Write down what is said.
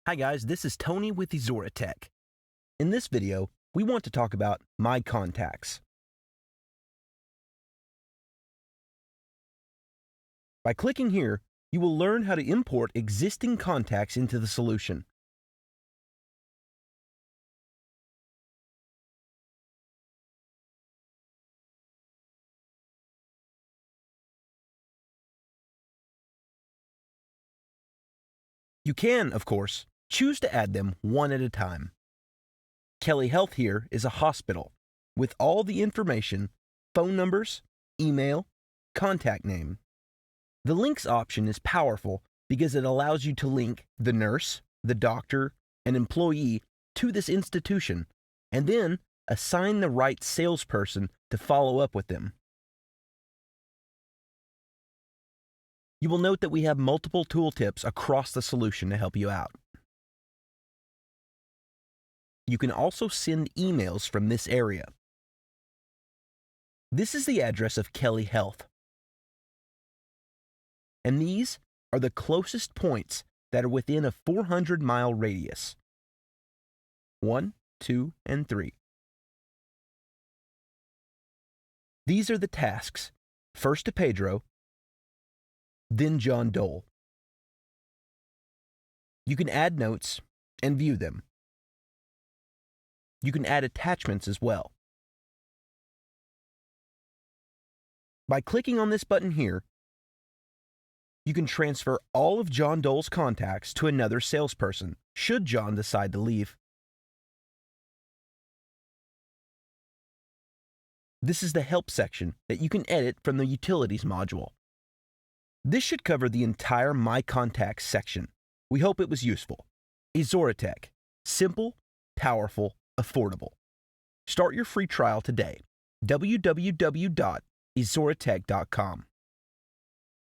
Hi guys, this is Tony with Isoratec. In this video, we want to talk about My Contacts. By clicking here, you will learn how to import existing contacts into the solution. You can, of course, choose to add them one at a time. Kelly Health here is a hospital with all the information, phone numbers, email, contact name. The links option is powerful because it allows you to link the nurse, the doctor, and employee to this institution, and then assign the right salesperson to follow up with them. You will note that we have multiple tooltips across the solution to help you out. You can also send emails from this area. This is the address of Kelly Health. And these are the closest points that are within a 400-mile radius. 1, 2, and 3. These are the tasks, first to Pedro, then John Dole. You can add notes and view them. You can add attachments as well. By clicking on this button here, you can transfer all of John Dole's contacts to another salesperson, should John decide to leave. This is the Help section that you can edit from the Utilities module. This should cover the entire My Contacts section. We hope it was useful. Isoratec. Simple, powerful, affordable. Start your free trial today. www.isoratec.com